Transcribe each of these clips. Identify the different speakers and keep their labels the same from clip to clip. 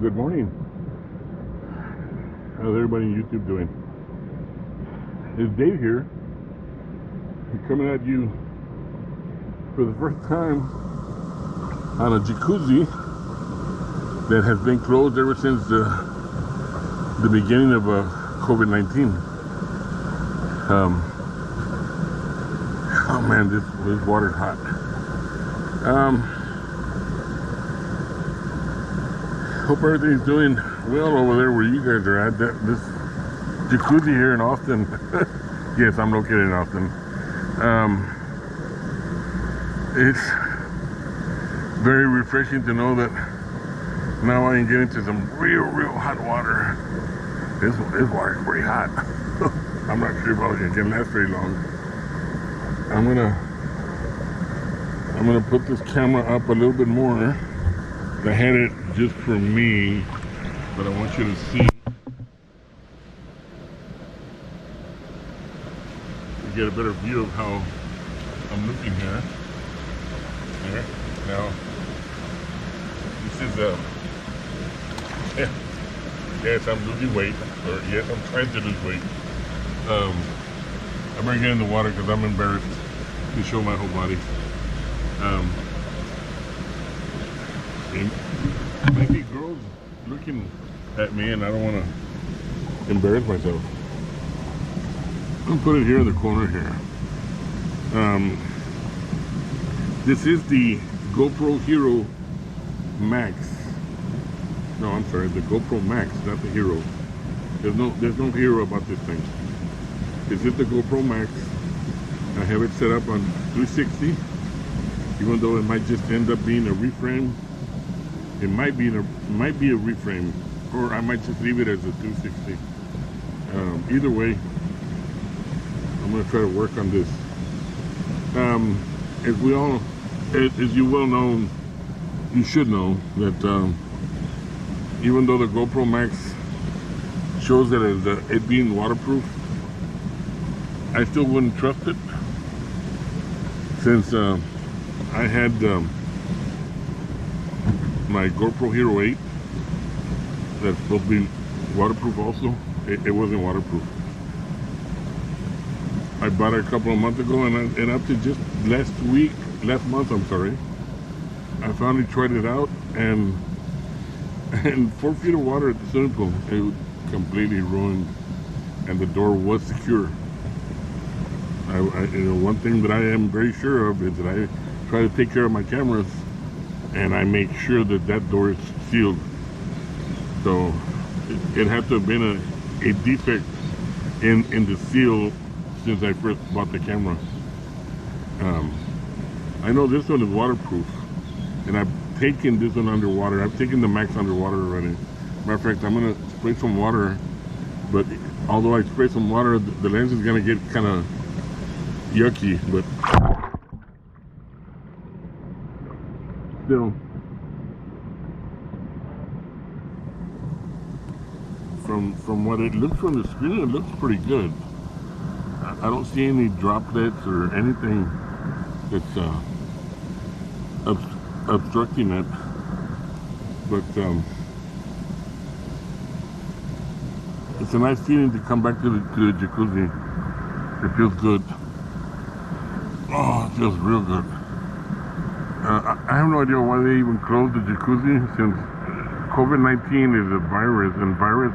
Speaker 1: Good morning. How's everybody on YouTube doing? It's Dave here. I'm coming at you for the first time on a jacuzzi that has been closed ever since the beginning of COVID-19. Oh man, this water's hot. Hope everything's doing well over there where you guys are at. This jacuzzi here in Austin. Yes, I'm located in Austin. It's very refreshing to know that now I can get into some real hot water. This water is pretty hot. I'm not sure if I can last very long. I'm gonna put this camera up a little bit more. I had it just for me, but I want you to see. You get a better view of how I'm looking here. There. Now, this is yes, I'm losing weight, or yes, I'm trying to lose weight. I better get in the water because I'm embarrassed to show my whole body. Maybe girls looking at me, and I don't want to embarrass myself. I'll put it here in the corner here. This is the GoPro Hero Max. No, I'm sorry, the GoPro Max, not the Hero. There's no Hero about this thing. This is the GoPro Max. I have it set up on 360, even though it might just end up being a reframe. It might be a reframe, or I might just leave it as a 260. Either way, I'm going to try to work on this. As you well know, you should know that even though the GoPro Max shows that as it being waterproof, I still wouldn't trust it, since I had my GoPro Hero 8 that's supposed to be waterproof also. It wasn't waterproof. I bought it a couple of months ago, and up to just last month, I'm sorry, I finally tried it out, and 4 feet of water at the swimming pool, it was completely ruined, and the door was secure. One thing that I am very sure of is that I try to take care of my cameras, and I make sure that door is sealed. So it had to have been a defect in the seal since I first bought the camera. I know this one is waterproof, and I've taken this one underwater. I've taken the Max underwater already. Matter of fact, I'm gonna spray some water, but although I spray some water, the lens is gonna get kind of yucky, but still, from what it looks from the screen, it looks pretty good. I don't see any droplets or anything that's obstructing it, but it's a nice feeling to come back to the jacuzzi. It feels good. Oh, it feels real good. I have no idea why they even closed the jacuzzi, since COVID-19 is a virus, and virus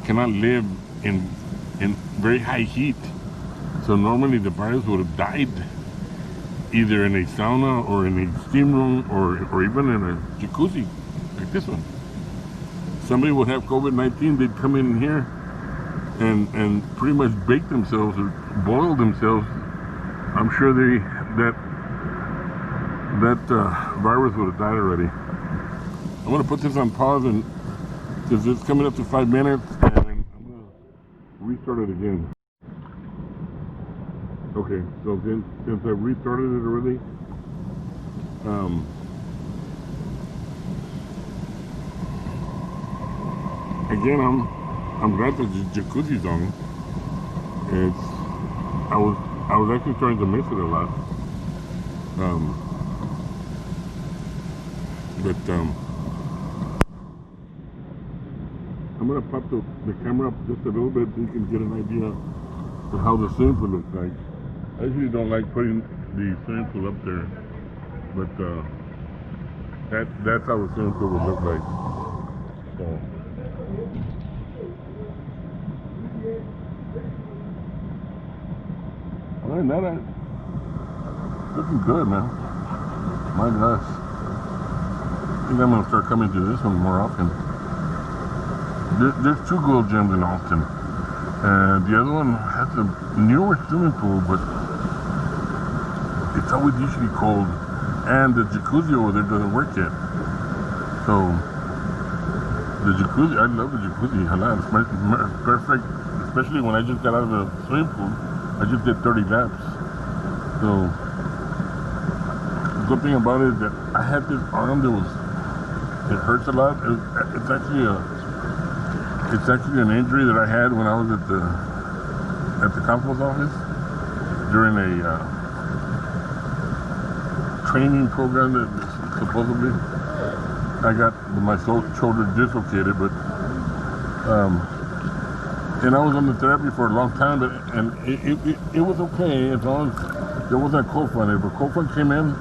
Speaker 1: cannot live in very high heat. So normally the virus would have died either in a sauna or in a steam room or even in a jacuzzi like this one. Somebody would have COVID-19, they'd come in here and pretty much bake themselves or boil themselves. I'm sure that virus would have died already. I'm gonna put this on pause, and because it's coming up to 5 minutes, and I'm gonna restart it again. Okay, so since I've restarted it already, again, I'm glad that the jacuzzi's on. I was actually trying to miss it a lot. But gonna pop the camera up just a little bit so you can get an idea of how the swimming pool looks like. I usually don't like putting the swimming pool up there, but that's how the swimming pool would look like. So. Other than that, looking good, man. My gosh. I think I'm gonna start coming to this one more often. There's 2 gold gyms in Austin, and the other one has a newer swimming pool, but it's always usually cold, and the jacuzzi over there doesn't work yet. So the jacuzzi, I love the jacuzzi a lot. It's perfect, especially when I just got out of the swimming pool. I just did 30 laps. So the good thing about it is that I had this arm that it hurts a lot. It's actually an injury that I had when I was at the constable's office during a training program that supposedly I got my shoulder dislocated, but and I was on the therapy for a long time, but it was okay as long as there wasn't a cold front. If a cold front came in,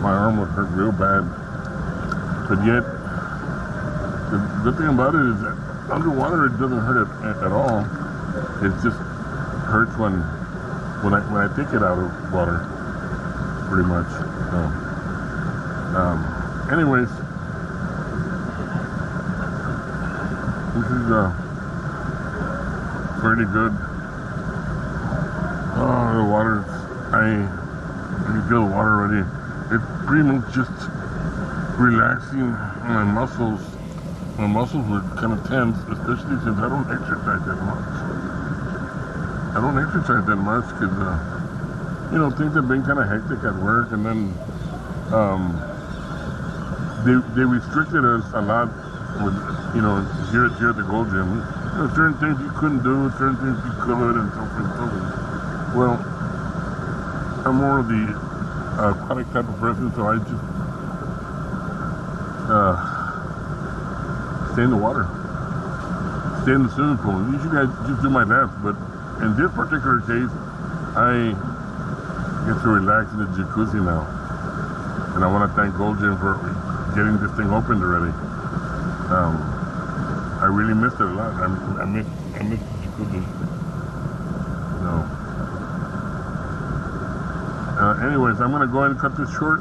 Speaker 1: my arm would hurt real bad. But yet, the good thing about it is that underwater it doesn't hurt at all. It just hurts when I take it out of water, pretty much. So, anyways, this is pretty good. Oh, the water! I can feel the water already. It's pretty much just relaxing my muscles. My muscles were kind of tense, especially since I don't exercise that much. I don't exercise that much because, things have been kind of hectic at work, and then they restricted us a lot with, here at the Gold Gym. Certain things you couldn't do, certain things you could, and so forth and so forth. Well, I'm more of the aquatic type of person, so I just stay in the water, stay in the swimming pool. Usually I just do my laps, but in this particular case, I get to relax in the jacuzzi now. And I want to thank Gold Gym for getting this thing opened already. I really missed it a lot. I missed the jacuzzi. Anyways, I'm gonna go ahead and cut this short.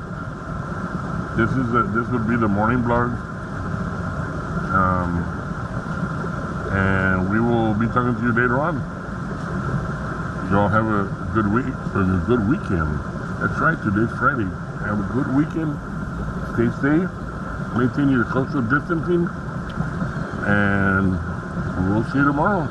Speaker 1: This would be the morning vlog. And we will be talking to you later on. Y'all have a good week, or a good weekend. That's right, today's Friday. Have a good weekend. Stay safe. Maintain your social distancing. And we'll see you tomorrow.